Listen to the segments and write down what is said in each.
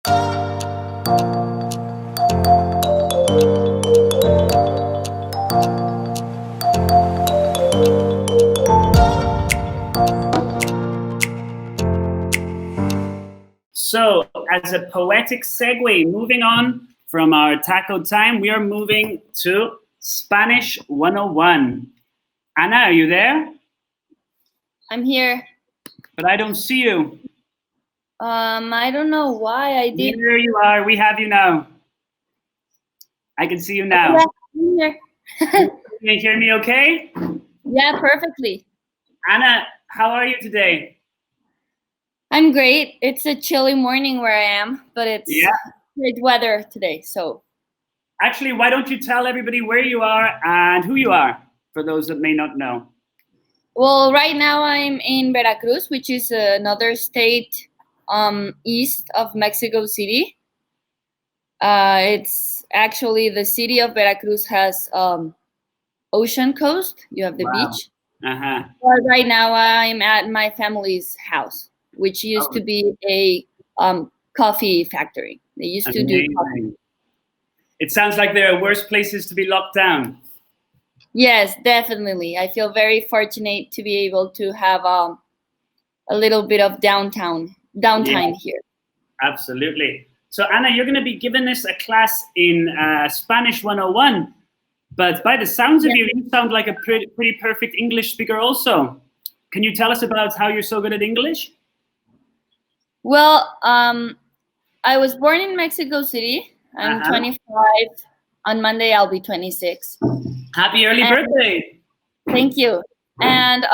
So, as a poetic segue, moving on from our taco time, we are moving to Spanish 101. Ana, are you there? I'm here. But I don't see you. I don't know why I did. There you are. We have you now. I can see you now. Yeah, Can you hear me okay? yeah, perfectly. Ana, how are you today? I'm great. It's a chilly morning where I am, but it's great weather today. So, actually, why don't you tell everybody where you are and who you are, for those that may not know? well, right now I'm in Veracruz, which is another state east of Mexico City. It's actually the city of Veracruz has ocean coast. You have the beach. Uh-huh. But right now I'm at my family's house, which used to be a coffee factory. They used to do coffee. It sounds like there are worse places to be locked down. Yes, definitely. I feel very fortunate to be able to have a little bit of downtime here. Absolutely. So, Ana, you're going to be giving us a class in Spanish 101. But by the sounds of you, you sound like a pretty perfect English speaker also. Can you tell us about how you're so good at English? Well, I was born in Mexico City. I'm 25. On Monday, I'll be 26. Happy early birthday. Thank you. And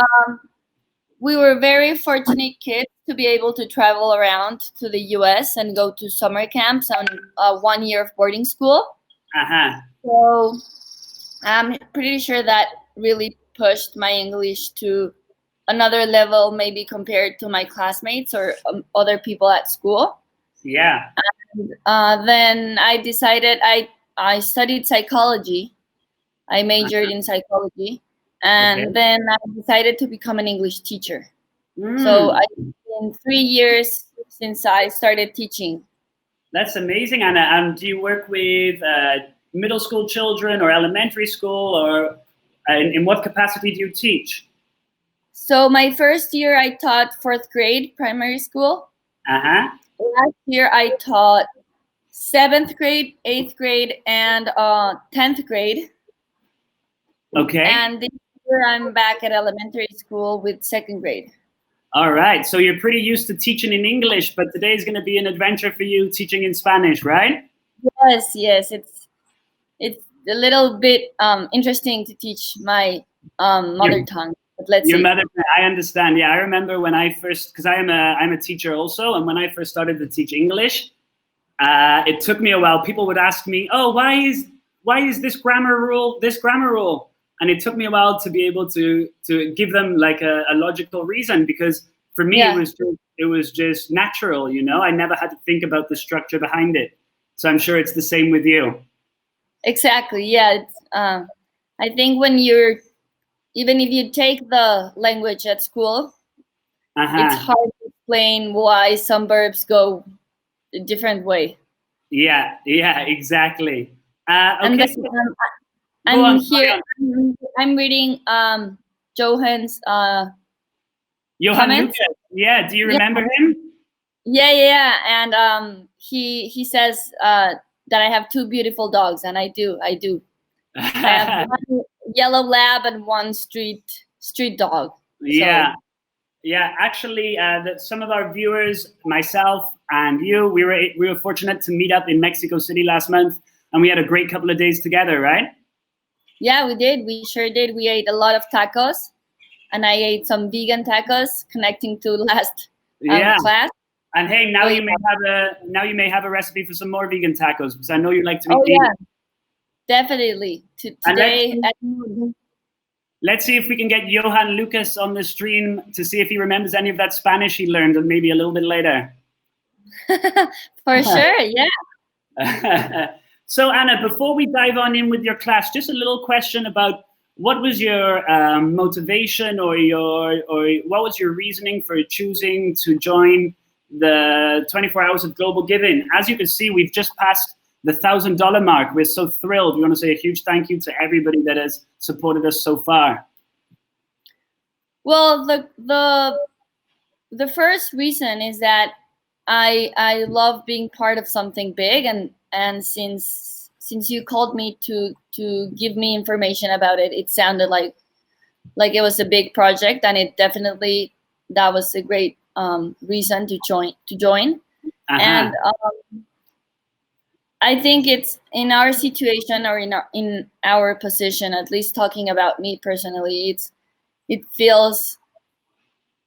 we were very fortunate kids to be able to travel around to the U.S. and go to summer camps and 1 year of boarding school. So I'm pretty sure that really pushed my English to another level, maybe compared to my classmates or other people at school. Yeah. And then I decided I studied psychology. I majored in psychology. And then I decided to become an English teacher. So it's been 3 years since I started teaching. That's amazing, Ana. And do you work with middle school children or elementary school, or in what capacity do you teach? So my first year I taught 4th grade primary school. Last year I taught 7th grade, 8th grade, and 10th grade. Okay. And this year I'm back at elementary school with 2nd grade. All right. So you're pretty used to teaching in English, but today is going to be an adventure for you teaching in Spanish, right? Yes. It's a little bit interesting to teach my mother tongue. But let's see. I understand. Yeah, I remember when I first, because I'm a teacher also, and when I first started to teach English, it took me a while. People would ask me, "Oh, why is this grammar rule this grammar rule?" And it took me a while to be able to give them like a logical reason, because for me it was just natural, you know. I never had to think about the structure behind it. So I'm sure it's the same with you. Exactly. Yeah. It's, I think when even if you take the language at school, it's hard to explain why some verbs go a different way. Yeah, exactly. And okay. I'm reading Johan's Johan Lucas. Yeah, do you remember him? Yeah. And he says that I have 2 beautiful dogs, and I do. I have one yellow lab and one street dog. Yeah. Yeah, actually, some of our viewers, myself and you, we were fortunate to meet up in Mexico City last month, and we had a great couple of days together, right? Yeah, we did. We sure did. We ate a lot of tacos, and I ate some vegan tacos, connecting to last class. And hey, now you may have a recipe for some more vegan tacos, because I know you like to eat. Oh yeah, definitely. Today. Let's see if we can get Johan Lucas on the stream to see if he remembers any of that Spanish he learned, and maybe a little bit later. For sure, yeah. So, Ana, before we dive on in with your class, just a little question about what was your motivation or what was your reasoning for choosing to join the 24 hours of global giving. As you can see, we've just passed the $1,000 mark. We're so thrilled. We want to say a huge thank you to everybody that has supported us so far. Well, the first reason is that I love being part of something big, and since you called me to give me information about it, it sounded like it was a big project, and it definitely, that was a great reason to join. And I think it's in our situation, or in our position, at least talking about me personally, it feels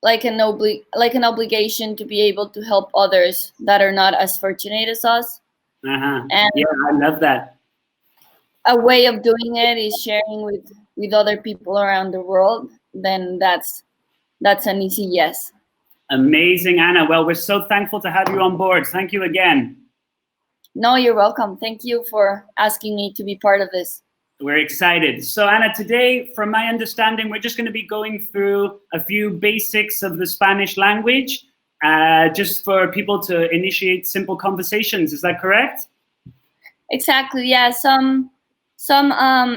like an obligation to be able to help others that are not as fortunate as us. And yeah, I love that. A way of doing it is sharing with other people around the world. Then that's an easy yes. Amazing, Anna. Well, we're so thankful to have you on board. Thank you again. No, you're welcome. Thank you for asking me to be part of this. We're excited. So, Anna, today, from my understanding, we're just going to be going through a few basics of the Spanish language, just for people to initiate simple conversations. Is that correct? Exactly. Yeah. Some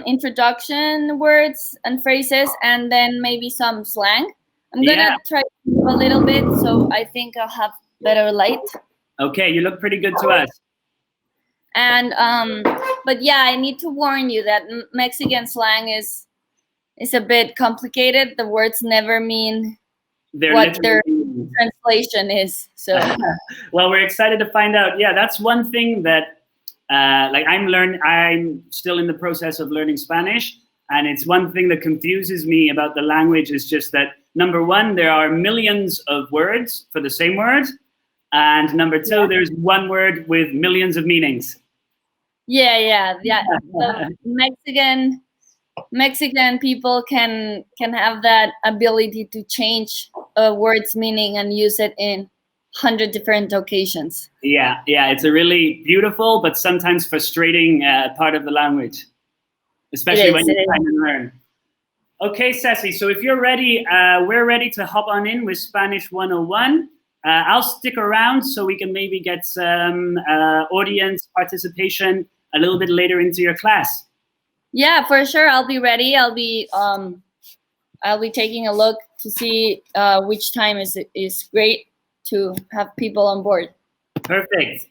introduction words and phrases, and then maybe some slang. I'm gonna try to do a little bit, so I think I'll have better light. Okay, you look pretty good to us. And but yeah, I need to warn you that Mexican slang is a bit complicated. The words never mean what their translation is. So well, we're excited to find out. Yeah, that's one thing that I'm still in the process of learning Spanish, and it's one thing that confuses me about the language is just that, number one, there are millions of words for the same word, and number two, there's one word with millions of meanings. Yeah. The Mexican people can have that ability to change a word's meaning and use it in 100 different occasions. Yeah, it's a really beautiful but sometimes frustrating part of the language, especially when you're trying to learn. Okay, Ceci, so if you're ready, we're ready to hop on in with Spanish 101. I'll stick around so we can maybe get some audience participation a little bit later into your class. Yeah, for sure. I'll be ready. I'll be taking a look to see which time is great to have people on board. Perfect.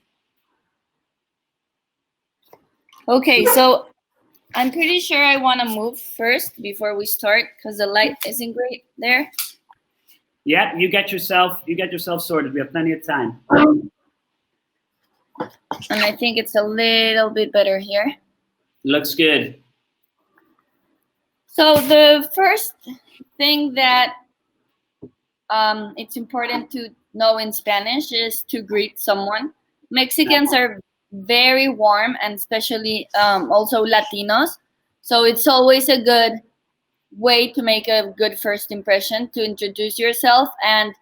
Okay, so I'm pretty sure I want to move first before we start because the light isn't great there. Yeah, you get yourself sorted. We have plenty of time. And I think it's a little bit better here. Looks good. So the first thing that it's important to know in Spanish is to greet someone. Mexicans are very warm, and especially also Latinos. So it's always a good way to make a good first impression, to introduce yourself and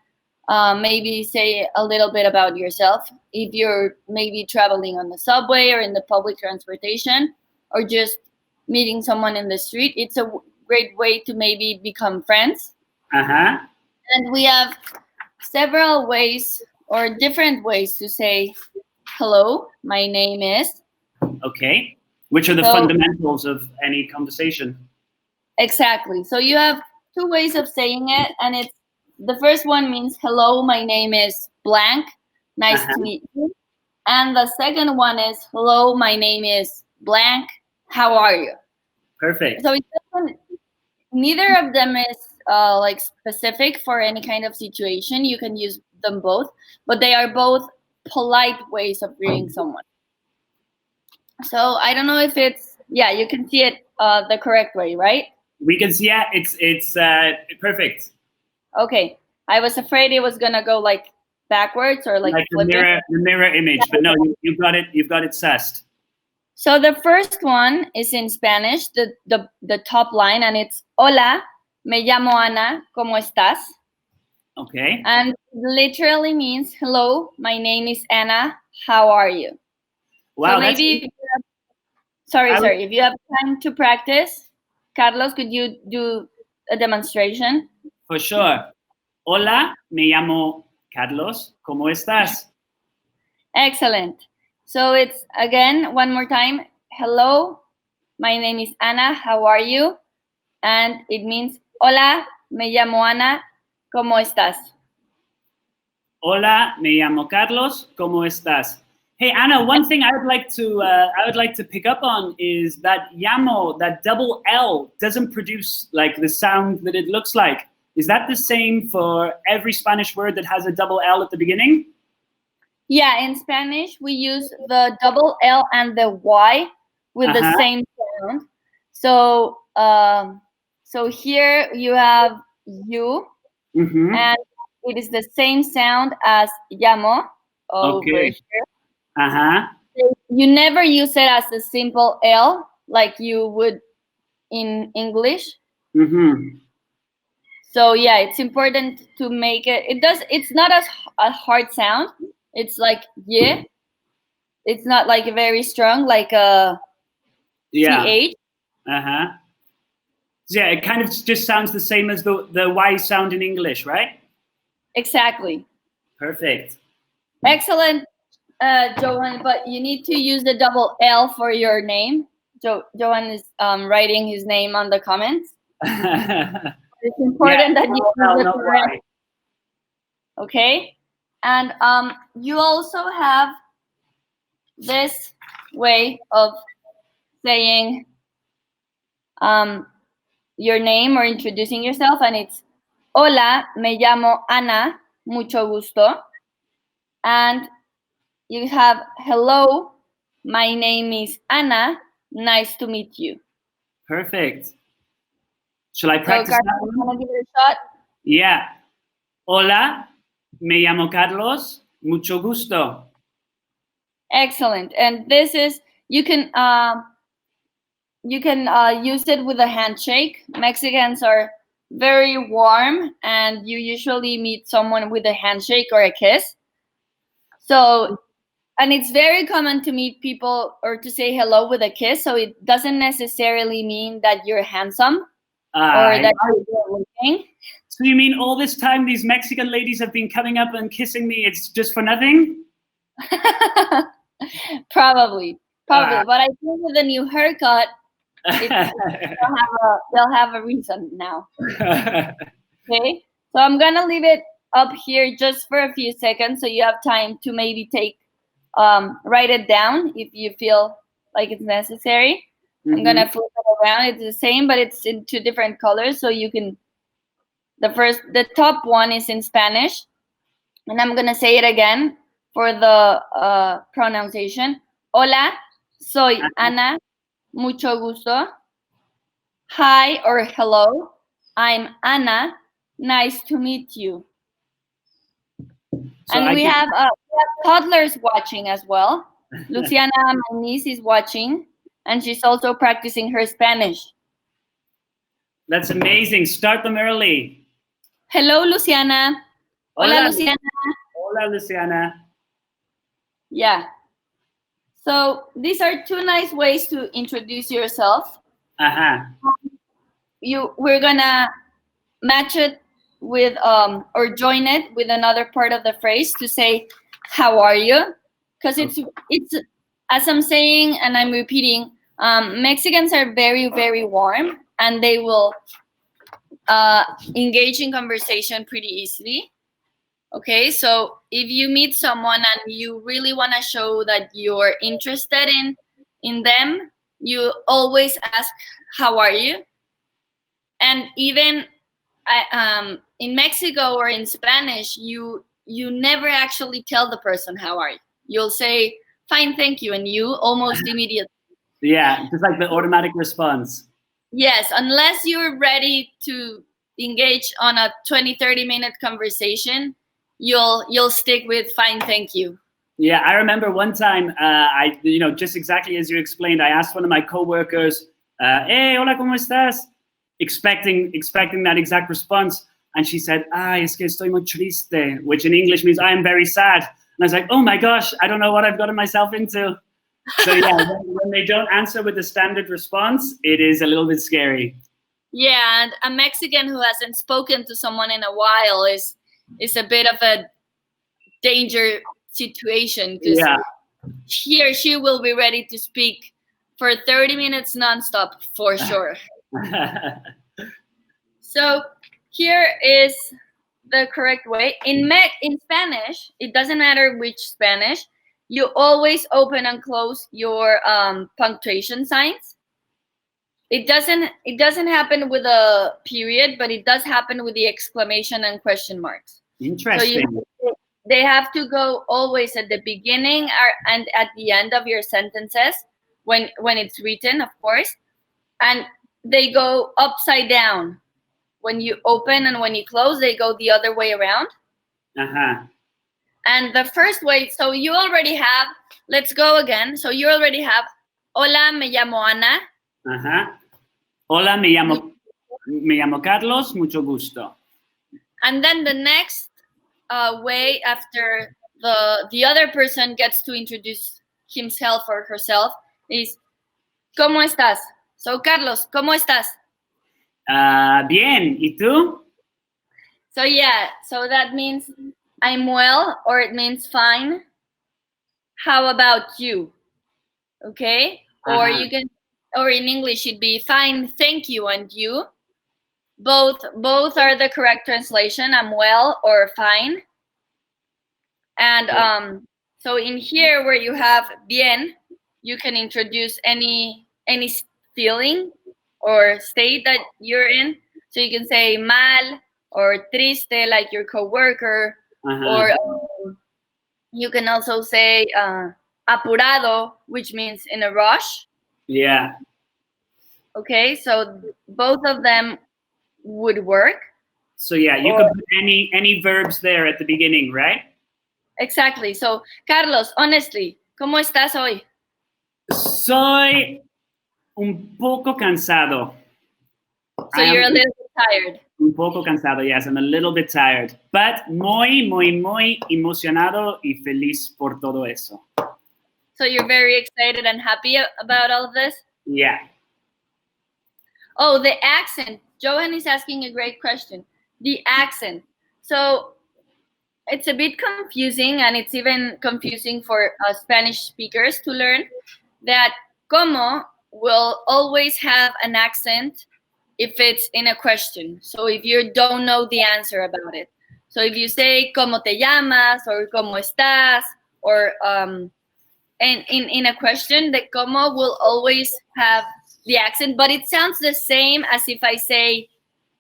maybe say a little bit about yourself. If you're maybe traveling on the subway or in the public transportation, or just meeting someone in the street, it's a great way to maybe become friends. And we have several ways or different ways to say, hello, my name is. Okay. Which are the fundamentals of any conversation. Exactly. So you have two ways of saying it, and it's the first one means hello, my name is blank, nice to meet you. And the second one is hello, my name is blank, how are you? Perfect. So neither of them is like specific for any kind of situation. You can use them both, but they are both polite ways of greeting someone. So I don't know if it's, you can see it the correct way, right? We can see, it's perfect. Okay, I was afraid it was gonna go like backwards or like the mirror image, but no, you've got it sussed. So the first one is in Spanish, the top line, and it's Hola, me llamo Ana, ¿cómo estás? Okay. And literally means hello, my name is Anna, how are you? Wow. So maybe if you have time to practice, Carlos, could you do a demonstration? For sure. Hola, me llamo Carlos, ¿cómo estás? Excellent. So it's again, one more time. Hello, my name is Ana. How are you? And it means, hola, me llamo Ana. ¿Cómo estás? Hola, me llamo Carlos, ¿cómo estás? Hey Anna, one thing I would like to pick up on is that llamo, that double L, doesn't produce like the sound that it looks like. Is that the same for every Spanish word that has a double L at the beginning? Yeah, in Spanish we use the double L and the Y with the same sound. So so here you have you, and it is the same sound as llamo over here. You never use it as a simple L like you would in English. So yeah, it's important to make it. It's not as a hard sound. It's like yeah. It's not like very strong like a TH. Yeah, it kind of just sounds the same as the Y sound in English, right? Exactly. Perfect. Excellent, Johan. But you need to use the double L for your name. Johan is writing his name on the comments. It's important that you use the correct. Okay, and you also have this way of saying your name or introducing yourself, and it's hola, me llamo Ana, mucho gusto. And you have hello, my name is Ana, nice to meet you. Perfect. Shall I practice that one? Wanna give it a shot? Yeah. Hola, me llamo Carlos, mucho gusto. Excellent. And this is, you can use it with a handshake. Mexicans are very warm, and you usually meet someone with a handshake or a kiss. So, and it's very common to meet people or to say hello with a kiss. So it doesn't necessarily mean that you're handsome or that you're good looking. So you mean all this time these Mexican ladies have been coming up and kissing me, it's just for nothing? Probably. But I think with the new haircut, they'll have a reason now. Okay, so I'm gonna leave it up here just for a few seconds so you have time to maybe write it down if you feel like it's necessary. I'm gonna flip it around. It's the same, but it's in two different colors, so you can. The top one is in Spanish, and I'm gonna say it again for the pronunciation. Hola, soy Ana, mucho gusto. Hi or hello, I'm Ana, nice to meet you. So and we have toddlers watching as well. Luciana, my niece, is watching, and she's also practicing her Spanish. That's amazing. Start them early. Hello, Luciana. Hola, Luciana. Hola, Luciana. Yeah. So these are two nice ways to introduce yourself. We're gonna match it with or join it with another part of the phrase to say how are you, because it's as I'm saying and I'm repeating, Mexicans are very, very warm, and they will engage in conversation pretty easily. Okay, so if you meet someone and you really want to show that you're interested in them, you always ask how are you. And even in Mexico or in Spanish, you never actually tell the person how are you. You'll say fine, thank you, and you almost immediately. Yeah, just like the automatic response. Yes, unless you're ready to engage on a 20-30 minute conversation, you'll stick with fine, thank you. Yeah, I remember one time, I just exactly as you explained, I asked one of my coworkers, "Hey, hola, ¿cómo estás?" Expecting that exact response, and she said, "Es que estoy muy triste," which in English means I am very sad. And I was like, "Oh my gosh, I don't know what I've gotten myself into." So yeah, when they don't answer with the standard response, it is a little bit scary. Yeah, and a Mexican who hasn't spoken to someone in a while is a bit of a danger situation, because Yeah. he or she will be ready to speak for 30 minutes nonstop for sure. So here is the correct way. In Spanish, it doesn't matter which Spanish, you always open and close your punctuation signs. It doesn't happen with a period, but it does happen with the exclamation and question marks. Interesting. So they have to go always at the beginning and at the end of your sentences when it's written, of course, and they go upside down. When you open and when you close, they go the other way around. And the first way, so you already have, let's go again. So you already have, hola, me llamo Ana. Hola, me llamo Carlos, mucho gusto. And then the next way, after the other person gets to introduce himself or herself, is, ¿cómo estás? So, Carlos, ¿cómo estás? Bien, ¿y tú? So yeah, so that means I'm well, or it means fine. How about you? Okay? Or you can, or in English it'd be fine, thank you, and you. Both are the correct translation. I'm well or fine. And so in here where you have bien, you can introduce any feeling or state that you're in. So you can say mal or triste, like your coworker, or you can also say apurado, which means in a rush. Yeah. Okay, so both of them would work. So yeah, you could put any verbs there at the beginning, right? Exactly. So Carlos, honestly, ¿cómo estás hoy? Soy un poco cansado. So you're a little bit tired. Un poco cansado, yes, I'm a little bit tired. But muy emocionado y feliz por todo eso. So you're very excited and happy about all of this? Yeah. Oh, the accent. Johan is asking a great question. The accent. So it's a bit confusing, and it's even confusing for Spanish speakers to learn that como will always have an accent if it's in a question. So if you don't know the answer about it. So if you say ¿cómo te llamas? Or ¿cómo estás? Or in a question, the como will always have the accent, but it sounds the same as if I say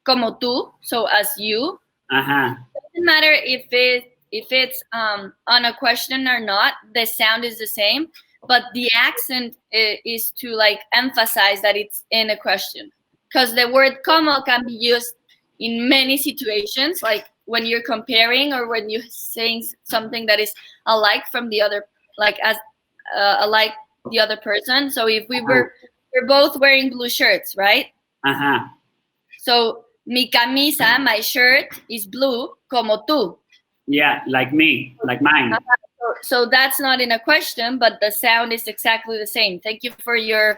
como tú, so as you. It doesn't matter if it's on a question or not, the sound is the same, but the accent is to like emphasize that it's in a question, because the word como can be used in many situations, like when you're comparing or when you're saying something that is alike from the other, like as alike the other person. So if we're both wearing blue shirts, right? So mi camisa, my shirt, is blue, como tú. Yeah, like me, like mine. So that's not in a question, but the sound is exactly the same. Thank you for your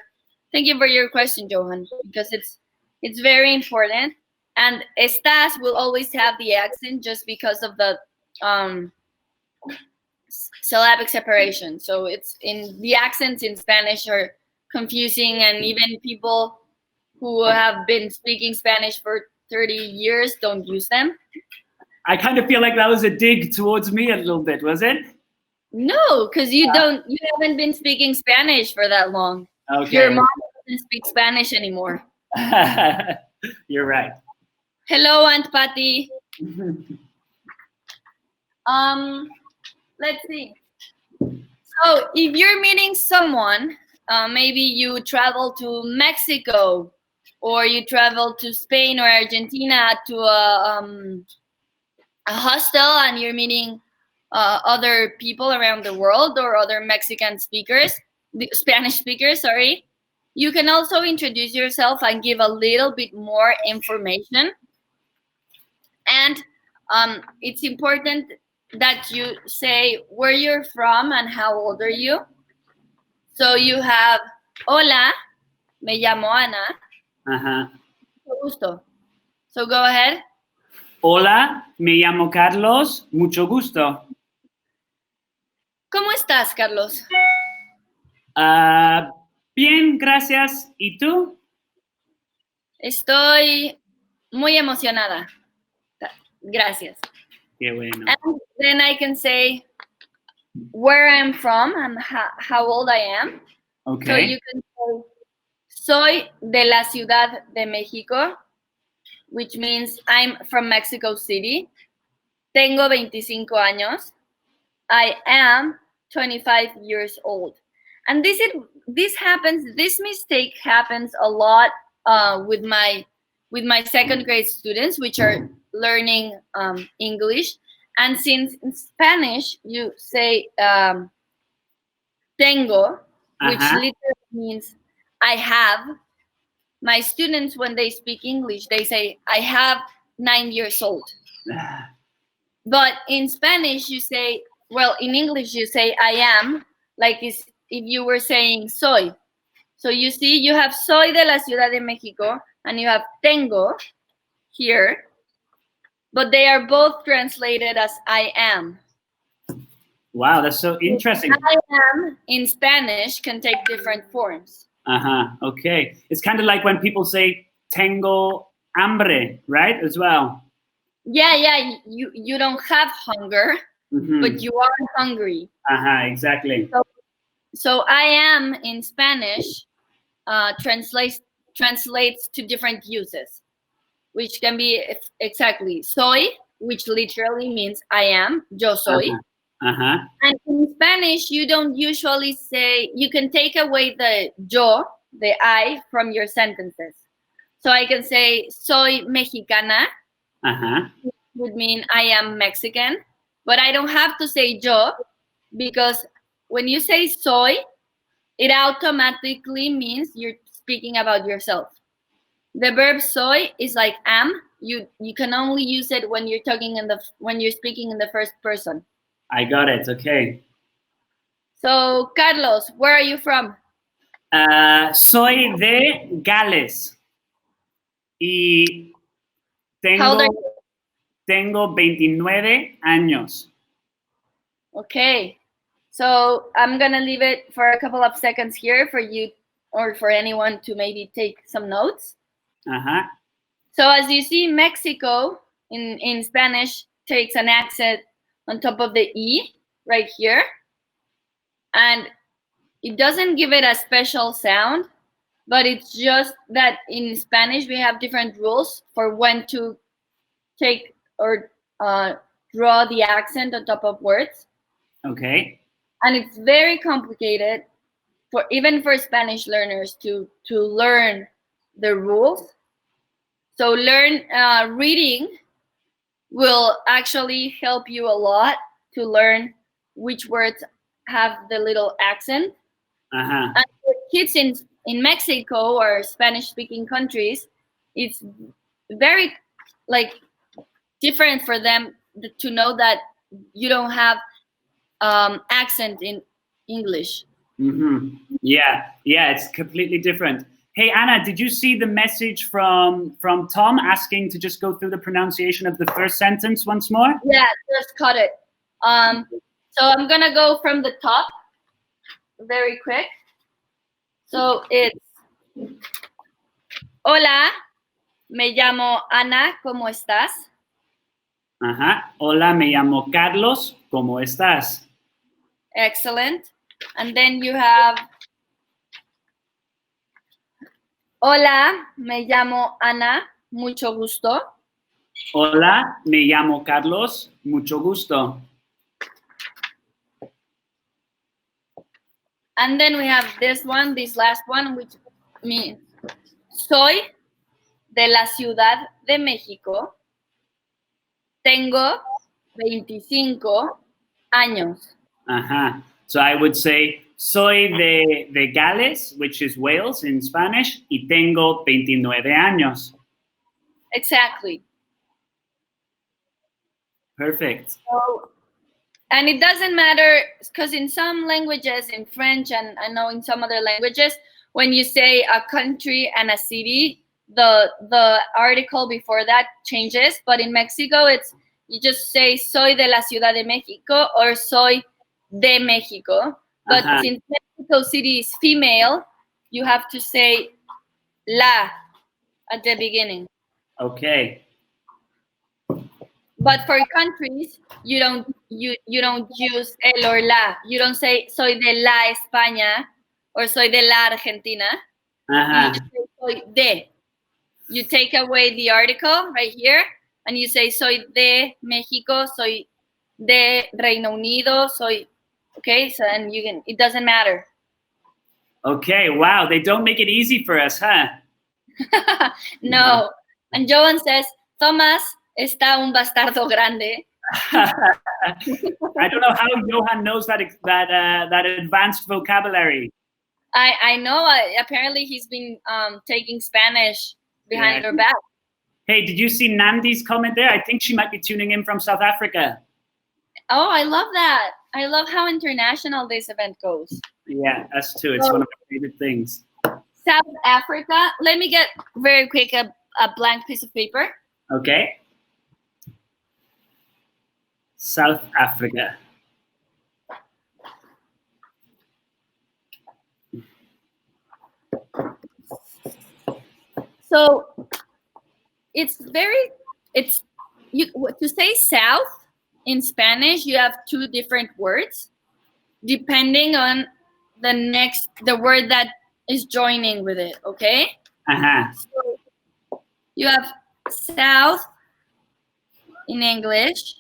question, Johan, because it's very important. And estás will always have the accent just because of the syllabic separation. So it's in the accents in Spanish are confusing, and even people who have been speaking Spanish for 30 years don't use them. I kind of feel like that was a dig towards me a little bit, was it? No, because you haven't been speaking Spanish for that long. Okay. Your mom doesn't speak Spanish anymore. You're right. Hello, Aunt Patty. Let's see. So if you're meeting someone, maybe you travel to Mexico, or you travel to Spain or Argentina to a hostel, and you're meeting other people around the world, or other Mexican speakers, Spanish speakers, sorry. You can also introduce yourself and give a little bit more information. And it's important that you say where you're from and how old are you. So you have, hola, me llamo Ana. Mucho gusto. So go ahead. Hola, me llamo Carlos. Mucho gusto. ¿Cómo estás, Carlos? Bien, gracias. ¿Y tú? Estoy muy emocionada. Gracias. Qué bueno. And then I can say where I'm from and how old I am. Okay. So you can say, soy de la Ciudad de México, which means I'm from Mexico City. Tengo 25 años. I am 25 years old. And this mistake happens a lot with my second grade students, which are learning English. And since in Spanish you say tengo, which literally means I have, my students, when they speak English, they say I have 9 years old. But in Spanish you say, well, in English you say I am, like if you were saying soy. So you see, you have soy de la Ciudad de México and you have tengo here, but they are both translated as I am. Wow, that's so interesting. I am in Spanish can take different forms. Okay. It's kind of like when people say tengo hambre, right? As well. Yeah. You don't have hunger, but you are hungry. Exactly. So I am in Spanish translates to different uses, which can be exactly soy, which literally means I am, yo soy. And in Spanish, you don't usually say, you can take away the yo, the I, from your sentences. So I can say soy mexicana, would mean I am Mexican, but I don't have to say yo, because when you say soy, it automatically means you're speaking about yourself. The verb soy is like am. You can only use it when you're when you're speaking in the first person. I got it. Okay. So, Carlos, where are you from? Soy de Gales. Y tengo 29 años. Okay. So, I'm going to leave it for a couple of seconds here for you or for anyone to maybe take some notes. So, as you see, Mexico in Spanish takes an accent on top of the E right here. And it doesn't give it a special sound, but it's just that in Spanish we have different rules for when to take or draw the accent on top of words. Okay. And it's very complicated even for Spanish learners to learn the rules. So reading will actually help you a lot to learn which words have the little accent. And for kids in Mexico or Spanish-speaking countries, it's very different for them to know that you don't have accent in English. Yeah, it's completely different. Hey, Anna, did you see the message from Tom asking to just go through the pronunciation of the first sentence once more? Yeah, just cut it. So I'm gonna go from the top very quick. So it's hola, me llamo Ana, ¿cómo estás? Hola, me llamo Carlos, ¿cómo estás? Excellent. And then you have hola, me llamo Ana, mucho gusto. Hola, me llamo Carlos, mucho gusto. And then we have this last one, which means soy de la Ciudad de México. Tengo 25 años. So I would say, soy de Gales, which is Wales in Spanish, y tengo 29 años. Exactly. Perfect. So, and it doesn't matter, because in some languages, in French and I know in some other languages, when you say a country and a city, the article before that changes. But in Mexico, you just say soy de la Ciudad de México or soy de Mexico. But since Mexico City is female, you have to say la at the beginning. Okay. But for countries, you don't use el or la. You don't say soy de la España or soy de la Argentina. You just say soy de. You take away the article right here and you say soy de México, soy de Reino Unido, soy, okay? So and you can, it doesn't matter. Okay, wow, they don't make it easy for us, huh? No. And Joan says, Thomas está un bastardo grande. I don't know how Johan knows that advanced vocabulary. I know. Apparently, he's been taking Spanish behind her back. Hey, did you see Nandi's comment there? I think she might be tuning in from South Africa. Oh, I love that. I love how international this event goes. Yeah, us too. It's one of my favorite things. South Africa. Let me get very quick a blank piece of paper. Okay. South Africa. So to say south in Spanish, you have two different words depending on the word that is joining with it, okay? So you have south in English,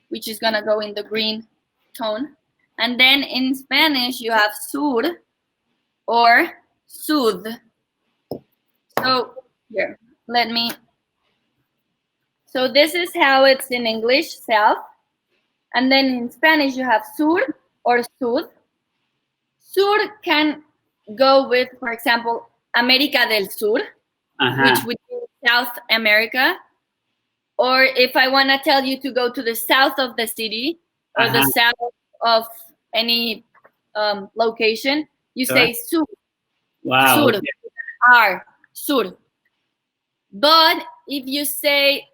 which is gonna go in the green tone. And then in Spanish, you have sur or sud. So here, so this is how it's in English, south. And then in Spanish, you have sur or sud. Sur can go with, for example, América del Sur, which would be South America. Or if I want to tell you to go to the south of the city or the south of any location, you say sur. Wow. Sur. R. Sur. But if you say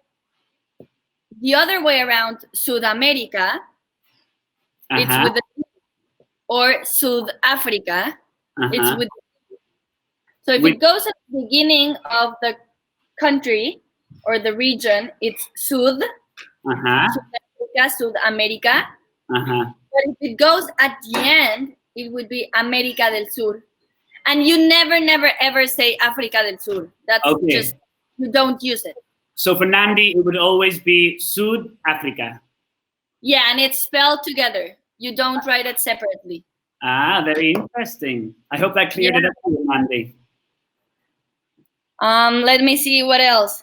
the other way around, Sudamerica, it's with the, or South Africa, it's with. So if it goes at the beginning of the country or the region, it's Sud, South America. But if it goes at the end, it would be América del Sur. And you never, ever say Africa del Sur. That's just, you don't use it. So for Nandi, it would always be South Africa. Yeah, and it's spelled together. You don't write it separately. Ah, very interesting. I hope that cleared it up for you, Nandi. Let me see what else.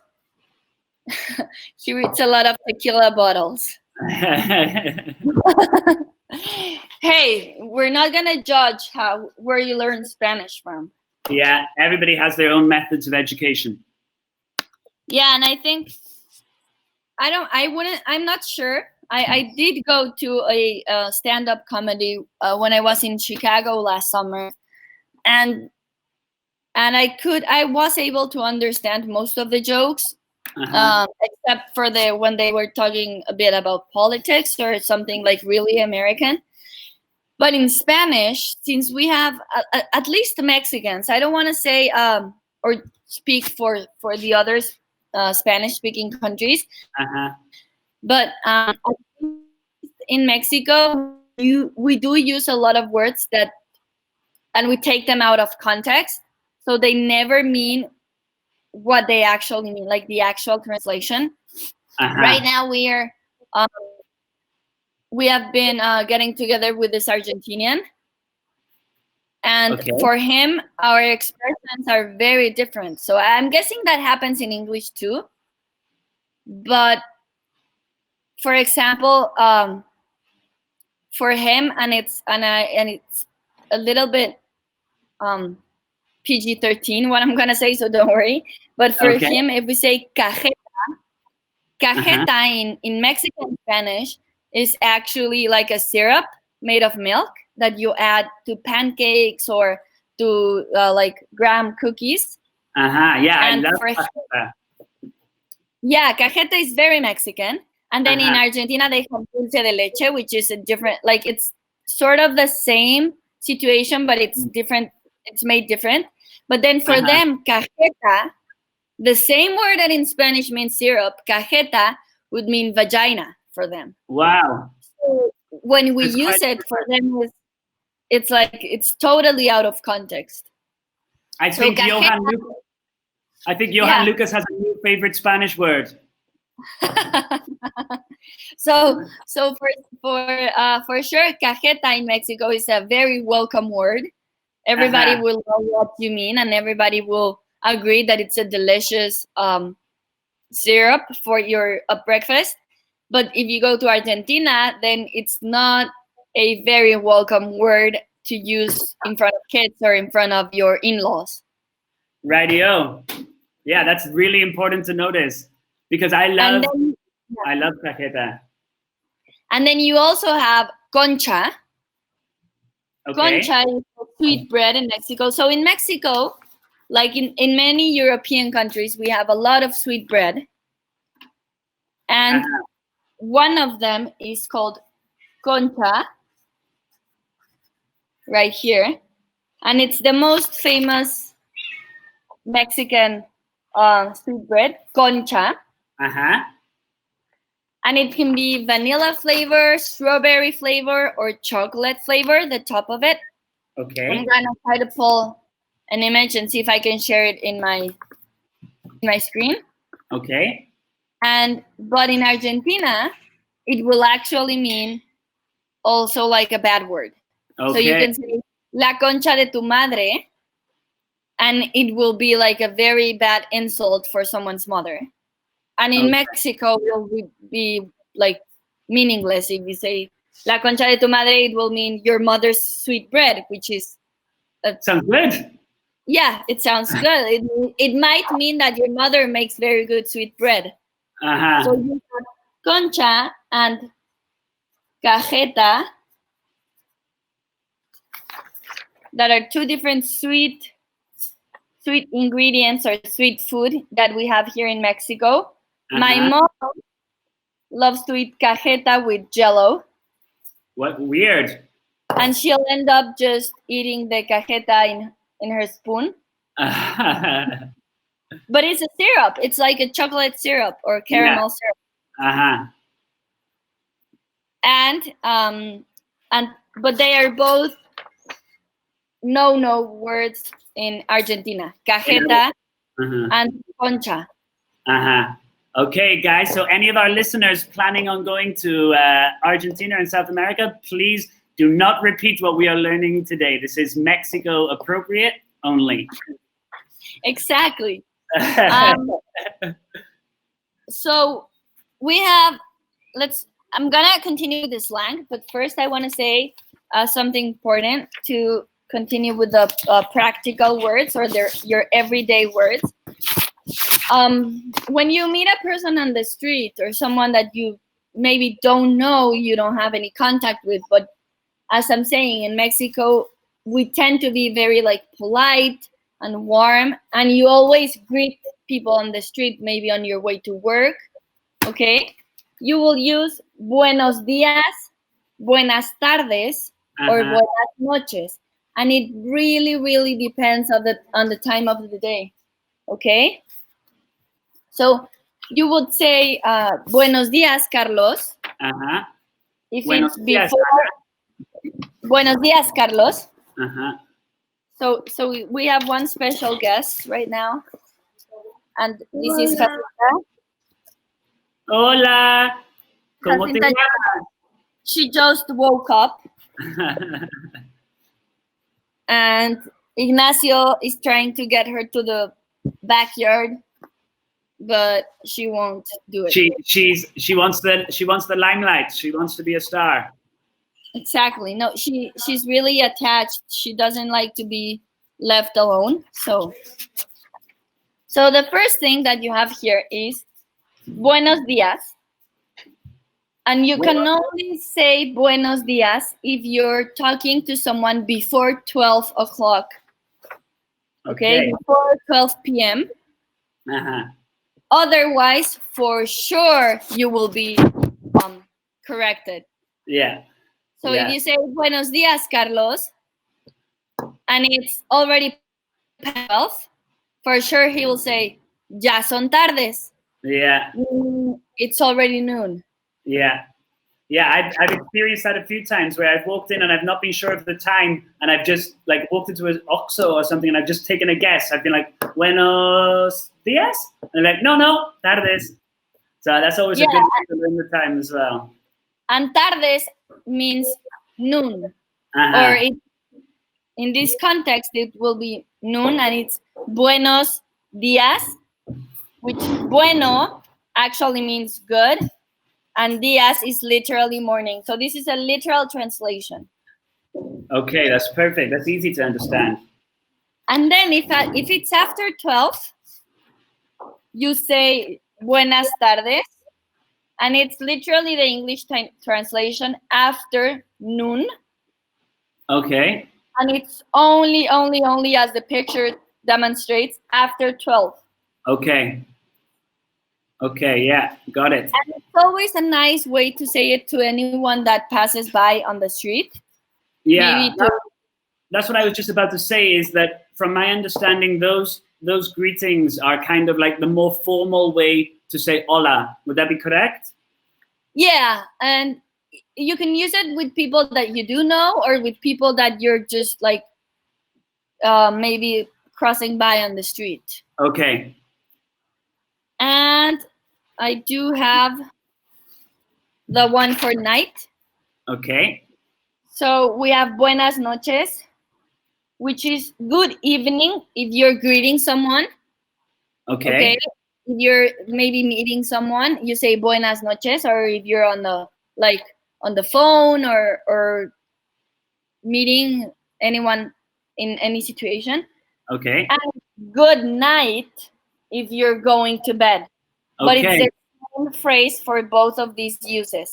She reads a lot of tequila bottles. Hey, we're not gonna judge where you learn Spanish from. Yeah, everybody has their own methods of education. Yeah, and I think I'm not sure. I did go to a stand-up comedy when I was in Chicago last summer, and I was able to understand most of the jokes, except for when they were talking a bit about politics or something like really American. But in Spanish, since we have at least the Mexicans, I don't want to say or speak for the others Spanish-speaking countries, but in Mexico, we do use a lot of words and we take them out of context, so they never mean what they actually mean, like the actual translation. Right now, we have been getting together with this Argentinian, and for him, our expressions are very different. So I'm guessing that happens in English too. But for example, for him, and it's a little bit PG-13 what I'm gonna say, so don't worry. But for him, if we say cajeta in Mexican Spanish is actually like a syrup made of milk that you add to pancakes or to like graham cookies. Yeah, and I love cajeta. Yeah, cajeta is very Mexican. And then in Argentina, they have dulce de leche, which is a different, like it's sort of the same situation, but it's different. It's made different. But then for them, cajeta, the same word that in Spanish means syrup, cajeta would mean vagina for them. Wow. So when we use it for them, it's like it's totally out of context. I think Johan Lucas has a new favorite Spanish word. So for sure, cajeta in Mexico is a very welcome word. Everybody will know what you mean, and everybody will agree that it's a delicious syrup for your breakfast. But if you go to Argentina, then it's not a very welcome word to use in front of kids or in front of your in-laws. Radio. Yeah, that's really important to notice because I love cajeta. And then you also have concha. Okay. Concha is sweet bread in Mexico. So in Mexico, like in many European countries, we have a lot of sweet bread. And one of them is called concha, right here. And it's the most famous Mexican sweet bread, concha. And it can be vanilla flavor, strawberry flavor, or chocolate flavor, the top of it. Okay. I'm gonna try to pull an image and see if I can share it in my screen. Okay. But in Argentina, it will actually mean also like a bad word. Okay. So you can say la concha de tu madre, and it will be like a very bad insult for someone's mother. And in Mexico, it will be like meaningless. If you say la concha de tu madre, it will mean your mother's sweet bread, which is sounds good. Yeah, it sounds good. It might mean that your mother makes very good sweet bread. So you have concha and cajeta that are two different sweet ingredients or sweet food that we have here in Mexico. My mom loves to eat cajeta with Jello. What weird. And she'll end up just eating the cajeta in her spoon. But it's a syrup. It's like a chocolate syrup or caramel syrup. But they are both no words in Argentina. Cajeta and concha. Okay, guys. So any of our listeners planning on going to Argentina and South America, please do not repeat what we are learning today. This is Mexico appropriate only. Exactly. So we have, I'm gonna continue with the slang, but first I want to say something important to continue with the practical words or your everyday words. When you meet a person on the street or someone that you maybe don't know, you don't have any contact with, but as I'm saying, in Mexico, we tend to be very like polite and warm, and you always greet people on the street, maybe on your way to work, okay? You will use buenos días, buenas tardes, or buenas noches. And it really, really depends on the time of the day, okay? So you would say, buenos días, Carlos. If Buenos it's días, before, buenos días, Carlos. So we have one special guest right now, and this is Jacinta. Hola. ¿Cómo te llamas? She just woke up. And Ignacio is trying to get her to the backyard, but she won't do it. She wants the limelight. She wants to be a star. Exactly. No, she's really attached. She doesn't like to be left alone. So the first thing that you have here is buenos días. And you can only say buenos días if you're talking to someone before 12 o'clock. Okay? Before 12 p.m. Otherwise, for sure, you will be corrected. Yeah. So if you say buenos días, Carlos, and it's already 12, for sure he will say ya son tardes. Yeah. It's already noon. Yeah. Yeah, I've experienced that a few times where I've walked in and I've not been sure of the time, and I've just like walked into an OXXO or something and I've just taken a guess. I've been like, buenos días? And they're like, no, tardes. So that's always a good thing to learn the time as well. And tardes means noon. Or in this context, it will be noon, and it's buenos días, which bueno actually means good, and días is literally morning. So this is a literal translation. Okay, that's perfect. That's easy to understand. And then if it's after 12, you say buenas tardes, and it's literally the English translation after noon. Okay. And it's only as the picture demonstrates after 12. Okay. Okay, yeah, got it. And it's always a nice way to say it to anyone that passes by on the street. Yeah, that's what I was just about to say, is that from my understanding, those greetings are kind of like the more formal way to say hola. Would that be correct? Yeah, and you can use it with people that you do know, or with people that you're just like maybe crossing by on the street. Okay. And I do have the one for night. Okay. So we have buenas noches, which is good evening if you're greeting someone. Okay. If you're maybe meeting someone, you say buenas noches, or if you're on the phone or meeting anyone in any situation. Okay. And good night if you're going to bed. Okay. But it's the same phrase for both of these uses.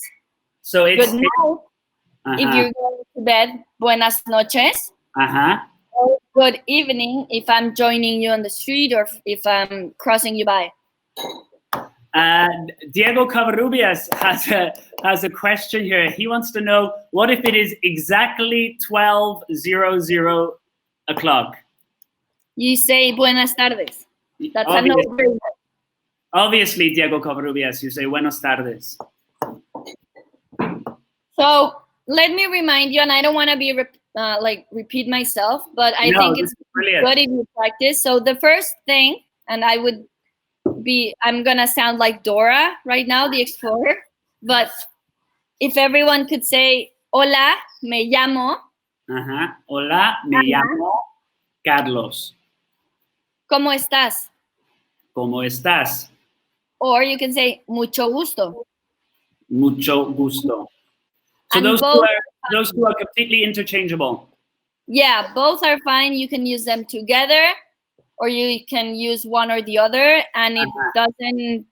So it's good night if you're going to bed, buenas noches. Or good evening if I'm joining you on the street or if I'm crossing you by. Diego Covarrubias has a question here. He wants to know, what if it is exactly 12:00 o'clock? You say buenas tardes. That's a no-brainer. Obviously, Diego Covarrubias, you say buenas tardes. So let me remind you, and I don't want to be repeat myself, but I think it's good if you practice. So the first thing, and I'm gonna sound like Dora right now, the explorer, but if everyone could say, hola, me llamo. Hola, me llamo Carlos. ¿Cómo estás? ¿Cómo estás? Or you can say, mucho gusto. Mucho gusto. So those two are completely interchangeable. Yeah, both are fine. You can use them together, or you can use one or the other, and it doesn't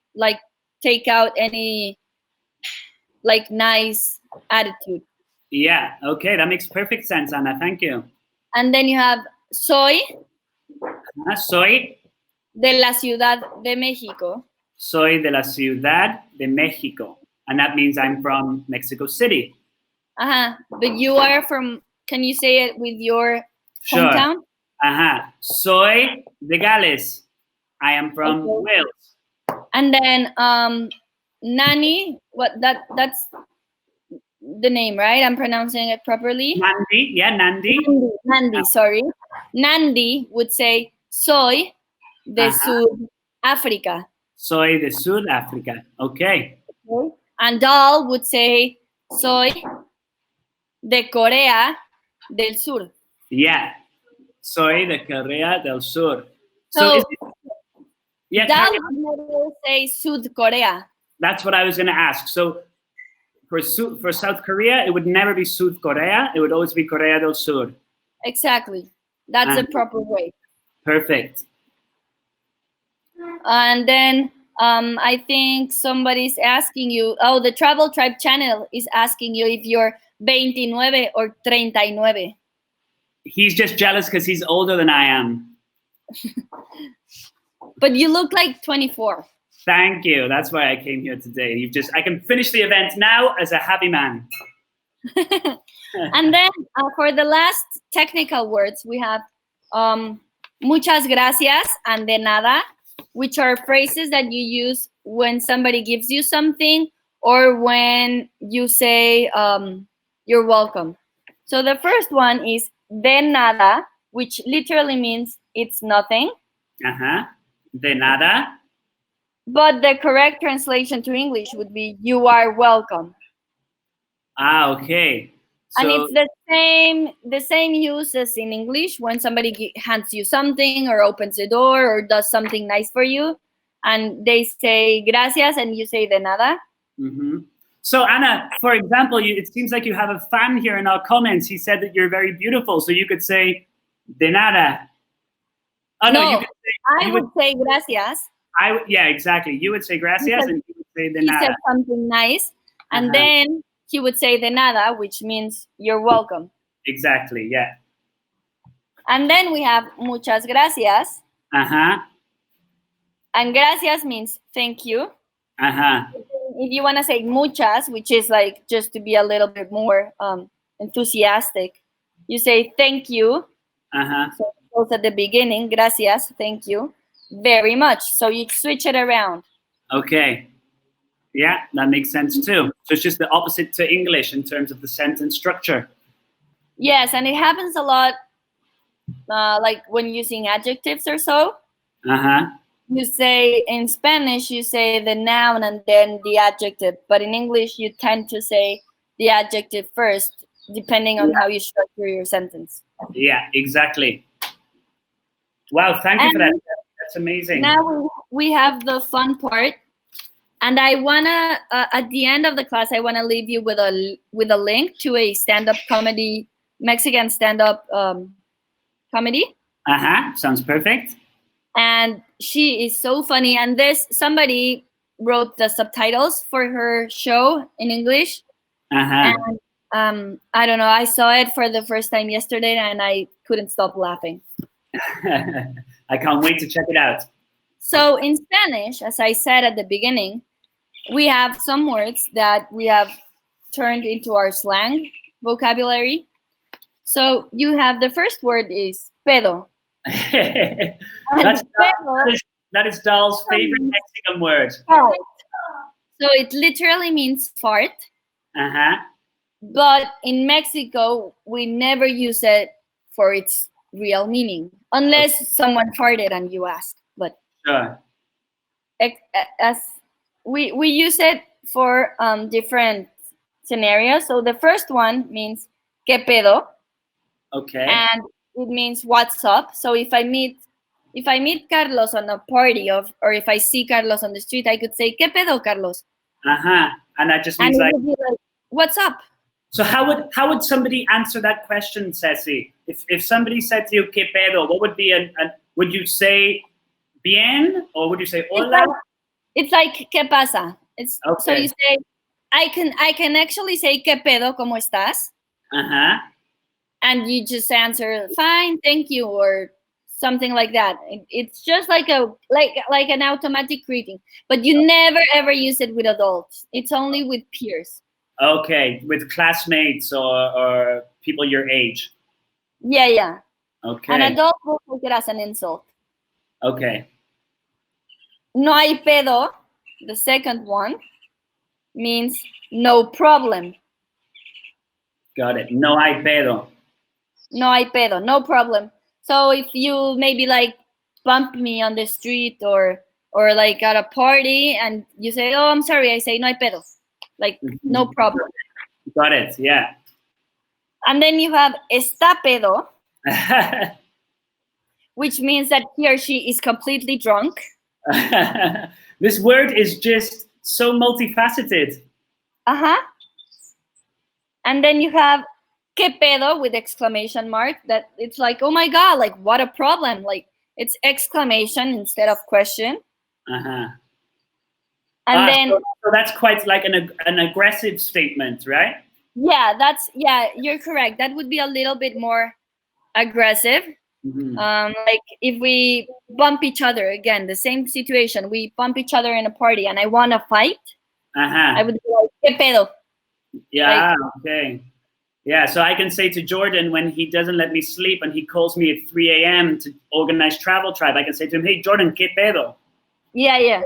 take out any nice attitude. Yeah, okay, that makes perfect sense, Ana. Thank you. And then you have soy. Soy de la Ciudad de México. Soy de la Ciudad de México, and that means I'm from Mexico City. But you are from, can you say it with your hometown? Soy de Gales. I am from Wales. And then Nani, that's the name, right? I'm pronouncing it properly. Nandi, yeah, Nandi. Nandi, sorry. Nandi would say soy de Sudáfrica. Soy de Sudáfrica. Okay. And Dal would say soy de Corea del Sur. Yeah. Soy de Corea del Sur. So Dal would never say South Korea. That's what I was going to ask. So for South Korea, it would never be South Korea. It would always be Corea del Sur. Exactly. That's the proper way. Perfect. And then I think somebody's asking you, the Travel Tribe channel is asking you if you're 29 or 39. He's just jealous because he's older than I am. But you look like 24. Thank you. That's why I came here today. I can finish the event now as a happy man. And then for the last technical words, we have muchas gracias and de nada, which are phrases that you use when somebody gives you something or when you say you're welcome. So the first one is de nada, which literally means it's nothing. De nada. But the correct translation to English would be you are welcome. Okay. So, and it's the same use as in English when somebody hands you something or opens the door or does something nice for you, and they say gracias and you say de nada. Mm-hmm. So Anna, for example, it seems like you have a fan here in our comments. He said that you're very beautiful, so you could say de nada. Oh no, I would say gracias. Yeah, exactly. You would say gracias and you would say de nada. He said something nice, and then he would say de nada, which means you're welcome. Exactly, yeah. And then we have muchas gracias. And gracias means thank you. If you want to say muchas, which is like just to be a little bit more enthusiastic, you say thank you. So both at the beginning, gracias, thank you very much. So you switch it around. Okay. Yeah, that makes sense too. So it's just the opposite to English in terms of the sentence structure. Yes, and it happens a lot, like when using adjectives or so. You say, in Spanish, you say the noun and then the adjective. But in English, you tend to say the adjective first, depending on how you structure your sentence. Yeah, exactly. Wow, thank you for that. That's amazing. Now we have the fun part. And I wanna, at the end of the class, I wanna leave you with a link to a stand-up comedy, Mexican stand-up comedy. Sounds perfect. And she is so funny. And somebody wrote the subtitles for her show in English. And I don't know, I saw it for the first time yesterday and I couldn't stop laughing. I can't wait to check it out. So in Spanish, as I said at the beginning, we have some words that we have turned into our slang vocabulary. So you have the first word is pedo. That is Dal's favorite Mexican word. Fart. So it literally means fart. But in Mexico, we never use it for its real meaning, unless someone farted and you ask. But sure. As we use it for different scenarios. So the first one means ¿qué pedo? Okay. And it means what's up. So if I meet Carlos on a party or if I see Carlos on the street, I could say ¿qué pedo, Carlos? And that just means like what's up? So how would somebody answer that question, Ceci? If somebody said to you ¿qué pedo? What would be would you say bien or would you say hola? It's like ¿qué pasa? It's okay. So you say I can actually say ¿qué pedo? ¿Cómo estás? And you just answer fine, thank you, or something like that. It's just like an automatic greeting, but you never ever use it with adults. It's only with peers. Okay, with classmates or people your age. Yeah. Okay. An adult will take it as an insult. Okay. No hay pedo, the second one, means no problem. Got it. No hay pedo. No hay pedo, no problem. So if you maybe like bump me on the street or like at a party and you say, oh, I'm sorry, I say no hay pedo. Like, no problem. Got it, yeah. And then you have está pedo, which means that he or she is completely drunk. This word is just so multifaceted. And then you have ¿qué pedo? With exclamation mark. That it's like, oh my God, like what a problem. Like it's exclamation instead of question. And then so that's quite like an aggressive statement, right? Yeah, you're correct. That would be a little bit more aggressive. Like if we bump each other, again, the same situation, we bump each other in a party and I want to fight, I would be like, ¿qué pedo? Yeah, like, okay. Yeah, so I can say to Jordan when he doesn't let me sleep and he calls me at 3 a.m. to organize Travel Tribe, I can say to him, hey, Jordan, ¿qué pedo? Yeah.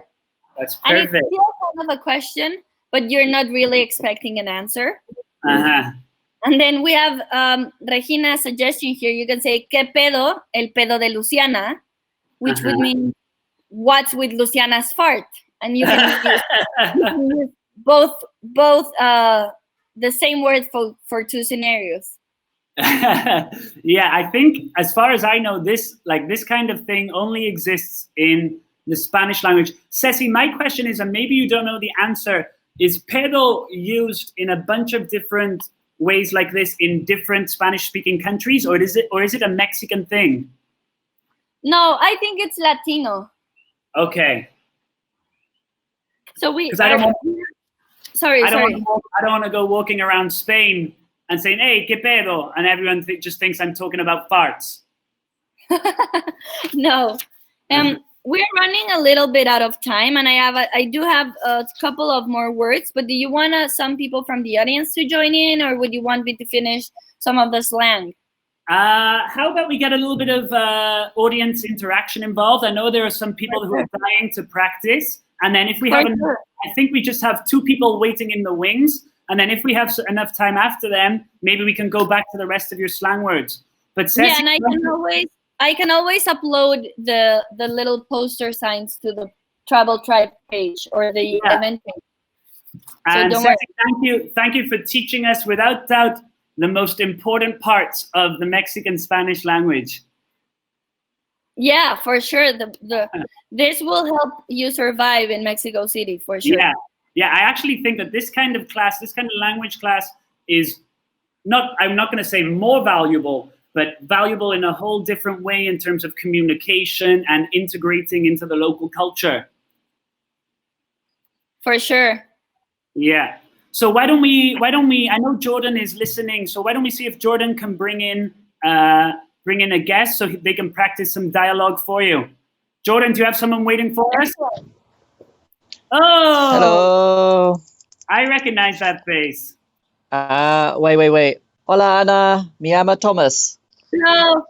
That's And perfect. it's still kind of a question, but you're not really expecting an answer. Uh-huh. And then we have Regina's suggestion here. You can say, ¿qué pedo? El pedo de Luciana, which would mean, what's with Luciana's fart? And you can use both the same word for two scenarios. Yeah, I think as far as I know, this kind of thing only exists in the Spanish language. Ceci, my question is, and maybe you don't know the answer, is pedo used in a bunch of different ways like this in different Spanish-speaking countries, or is it a Mexican thing? No, I think it's Latino. Okay. So we. I don't want to go walking around Spain and saying, "Hey, qué pedo," and everyone just thinks I'm talking about farts. No, we're running a little bit out of time, and I do have a couple of more words. But do you want some people from the audience to join in, or would you want me to finish some of the slang? How about we get a little bit of audience interaction involved? I know there are some people who are dying to practice. And then if we have, I think we just have 2 people waiting in the wings. And then if we have enough time after them, maybe we can go back to the rest of your slang words. But Ceci, yeah, and I can always upload the little poster signs to the Travel Tribe page or the event page. And Ceci, thank you for teaching us, without doubt, the most important parts of the Mexican Spanish language. Yeah, for sure. This will help you survive in Mexico City, for sure. Yeah. I actually think that this kind of language class is not, I'm not going to say more valuable, but valuable in a whole different way in terms of communication and integrating into the local culture. For sure. Yeah. So why don't we, I know Jordan is listening, so why don't we see if Jordan can bring in a guest so they can practice some dialogue for you. Jordan, do you have someone waiting for us? Oh! Hello. I recognize that face. Wait. Hola, Ana. Me llamo Thomas. Hello.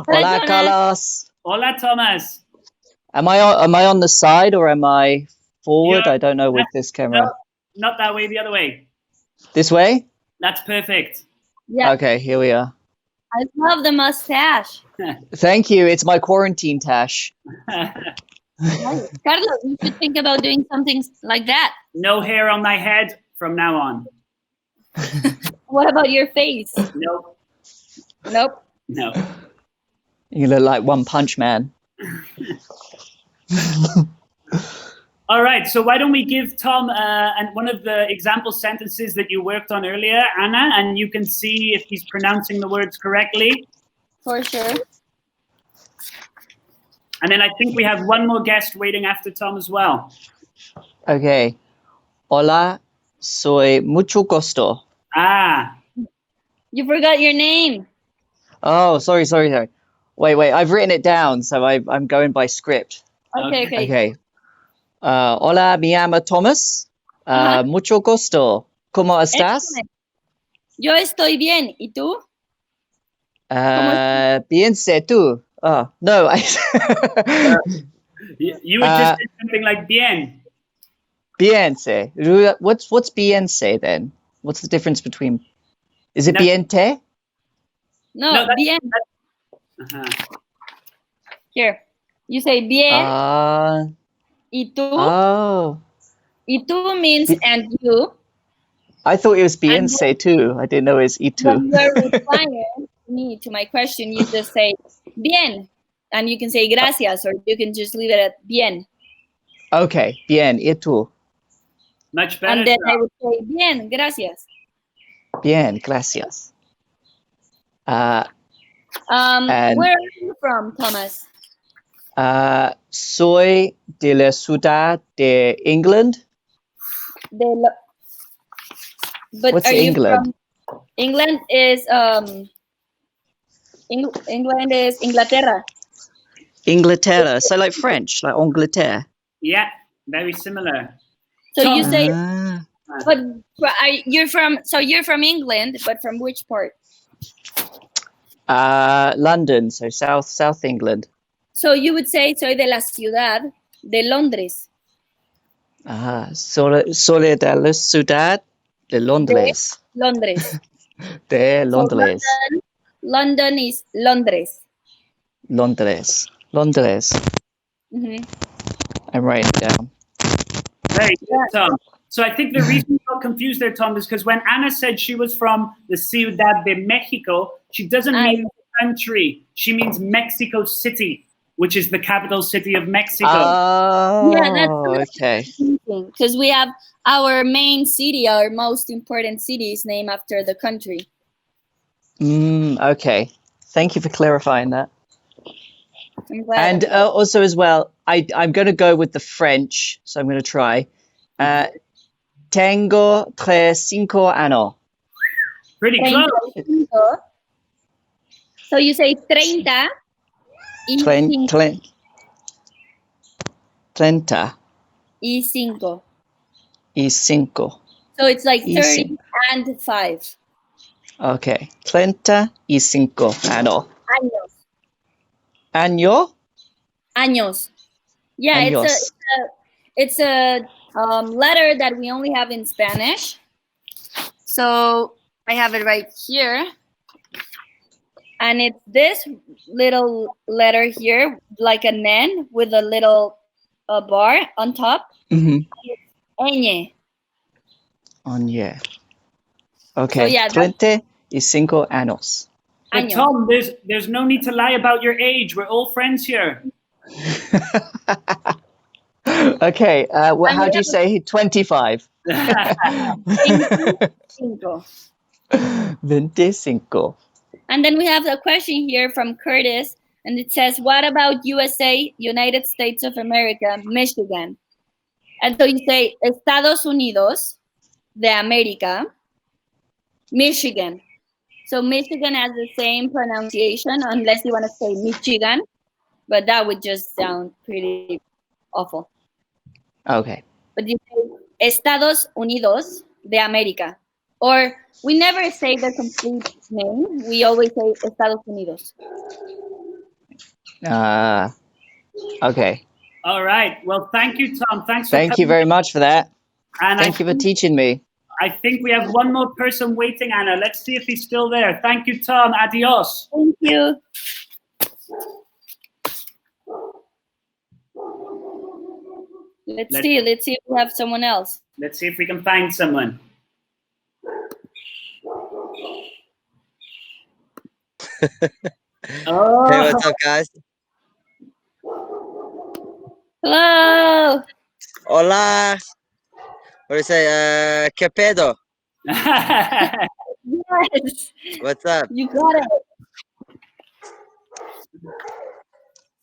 Hola, Carlos. Hola, Thomas. Am I on the side or am I forward? I don't know with this camera. No, not that way, the other way. This way? That's perfect. Yeah. Okay, here we are. I love the mustache. Thank you. It's my quarantine tash. Carlos, you should think about doing something like that. No hair on my head from now on. What about your face? Nope. No. You look like One Punch Man. All right, so why don't we give Tom one of the example sentences that you worked on earlier, Anna, and you can see if he's pronouncing the words correctly. For sure. And then I think we have one more guest waiting after Tom as well. Okay. Hola, soy mucho gusto. You forgot your name. Oh, sorry. Wait, I've written it down, so I'm going by script. Okay. Hola, me llamo Thomas. Mucho gusto. ¿Cómo estás? Yo estoy bien. ¿Y tú? Bien sé tú. Oh, no. You would just say something like bien. Bien sé. What's bien sé then? What's the difference between? Is it bien te? No, bien. Here. You say bien. ¿Y tú? Oh. ¿Y tú means and you. I thought it was bien sé too. I didn't know it was y tú. When you're replying to my question, you just say bien. And you can say gracias, or you can just leave it at bien. Okay, bien, y tú. Much better. And then I would say bien, gracias. Bien, gracias. Where are you from, Thomas? Soy de la ciudad de England. But what's are England? You from, England is England is Inglaterra. Inglaterra, so like French, like Angleterre. Yeah, very similar. So Tom, you say But you're from England, but from which part? London, so South England. So you would say soy de la ciudad de Londres. Soy de la ciudad de Londres. Londres. De So Londres. London is Londres. Londres. Londres. Mm-hmm. I'm writing it down. Very good, Tom. So I think the reason you got confused there, Tom, is because when Anna said she was from the Ciudad de Mexico, she doesn't mean the country. She means Mexico City, which is the capital city of Mexico. Oh, Yeah, that's okay. Because we have our main city, our most important city is named after the country. Okay. Thank you for clarifying that. I'm glad. And also as well, I'm going to go with the French, so I'm going to try. Tengo 35 años. Pretty close. 35. So you say 30 y 30 y 5. So it's like 30 and 5. Okay. 35 años. Años. Año? Años. Yeah, Años. it's a letter that we only have in Spanish. So I have it right here. And it's this little letter here, like an N with a little bar on top. Mm-hmm. Ñ. Año. Okay. So yeah, 35 años. But Tom, there's no need to lie about your age. We're all friends here. Okay. How do you say 25? 25. And then we have a question here from Curtis, and it says, what about USA, United States of America, Michigan? And so you say Estados Unidos de América, Michigan. So Michigan has the same pronunciation, unless you want to say Michigan, but that would just sound pretty awful. Okay. But you say Estados Unidos de América. Or we never say the complete name. We always say Estados Unidos. Okay. All right. Well, thank you, Tom. Thank you very much for that. And thank you for teaching me. I think we have one more person waiting, Anna. Let's see if he's still there. Thank you, Tom. Adios. Thank you. Let's see if we have someone else. Let's see if we can find someone. Oh. Hey, what's up, guys? Hello. Hola. What do you say? ¿Qué pedo? Yes. What's up? You got it.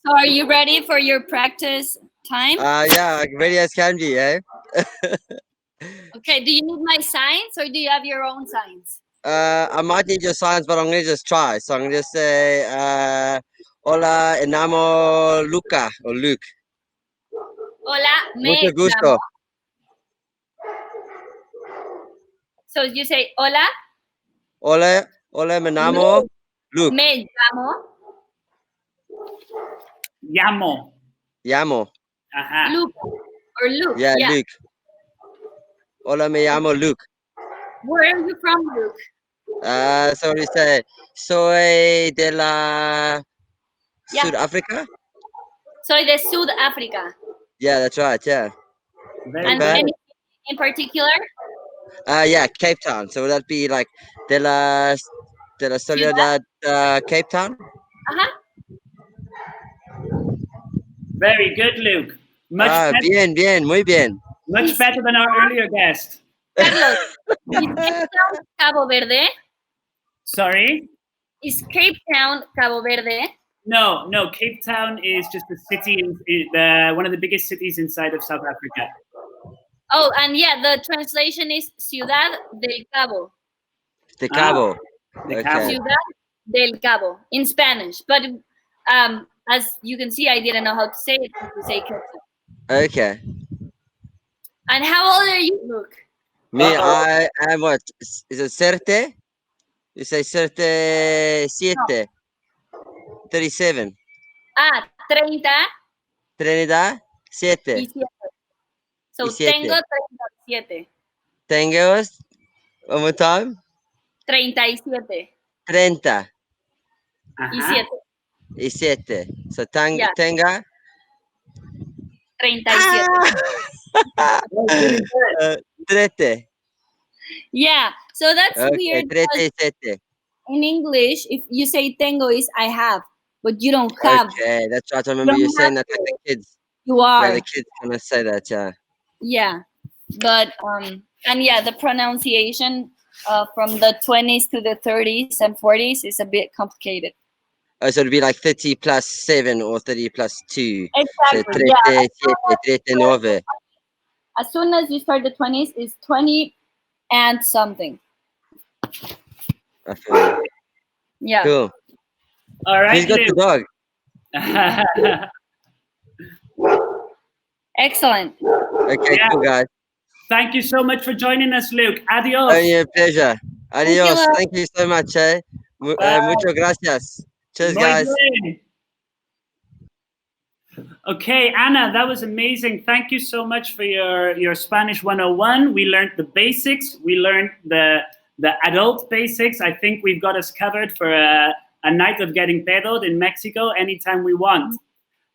So are you ready for your practice time? Yeah, ready as can be, eh? Okay, do you need my signs or do you have your own signs? I might need your signs, but I'm going to just try. So I'm going to just say, hola, enamo Luca, or Luke. Hola, me Mucho gusto. llamo. So you say, hola. Hola, me llamo Luke. Me llamo. Llamo. Ajá. Luke or Luke. Yeah, Luke. Hola, me llamo Luke. Where are you from, Luke? So we say, soy de la Sudáfrica. Soy de Sudáfrica. Yeah, that's right. Yeah. And anything in particular? Yeah, Cape Town. So would that be like de la Soledad, Cape Town? Very good, Luke. Bien, muy bien. Much better than our earlier guest. Carlos, is Cape Town Cabo Verde? Sorry? Is Cape Town Cabo Verde? No. Cape Town is just a city, one of the biggest cities inside of South Africa. Oh, and yeah, the translation is Ciudad del Cabo. De Cabo. Okay. Ciudad del Cabo in Spanish, but as you can see, I didn't know how to say it. To say Cape Town. Okay. And how old are you, Luke? Me, Uh-oh. I am what? Is it certe? You say certe siete. 37. 30 Trinidad, y 7. 7. So Y tengo 7. 37. Tengo, one more time. 37 30 y Uh-huh. 7. y 7. So Yeah, tenga. 37. That's really good. Trete. Yeah, so that's Okay, weird because 37. in English, if you say tengo is I have, but you don't have. Okay, that's right. I You remember you don't have saying that like to. the kids. You Yeah, the are. kids kind of say that, yeah. Yeah, but and yeah, the pronunciation from the 20s to the 30s and 40s is a bit complicated. Oh, so it'd be like 30 plus 7 or 30 plus 2. So Exactly. Yeah. 37, 39. As soon as you start the 20s, it's 20 and something. I feel you. Yeah. Cool. All right, Who's got the Luke. dog? Excellent. Okay, Yeah. cool, guys. Thank you so much for joining us, Luke. Adios. Only a pleasure. Thank you, Adios. love. Thank you so much, eh? Bye. Muchas gracias. Cheers, Muy guys. bien. Okay, Anna, that was amazing. Thank you so much for your Spanish 101. We learned the basics. We learned the adult basics. I think we've got us covered for a night of getting pedoed in Mexico anytime we want.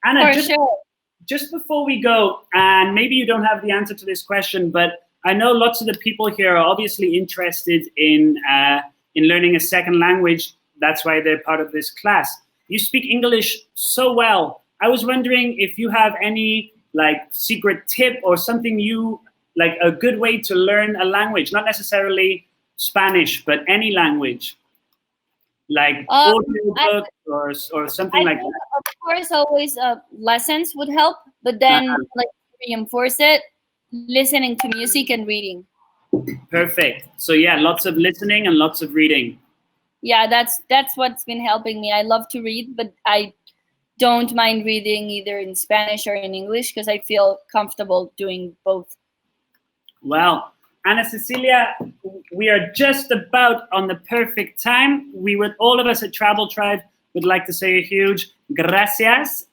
Anna, For sure. just before we go, and maybe you don't have the answer to this question, but I know lots of the people here are obviously interested in learning a second language. That's why they're part of this class. You speak English so well. I was wondering if you have any like secret tip or something like a good way to learn a language, not necessarily Spanish, but any language, like audio books or something I like think, that. of course, always lessons would help, but then like reinforce it, listening to music and reading. Perfect. So yeah, lots of listening and lots of reading. Yeah, that's what's been helping me. I love to read, but I don't mind reading either in Spanish or in English because I feel comfortable doing both. Well, Ana Cecilia, we are just about on the perfect time. All of us at Travel Tribe would like to say a huge gracias.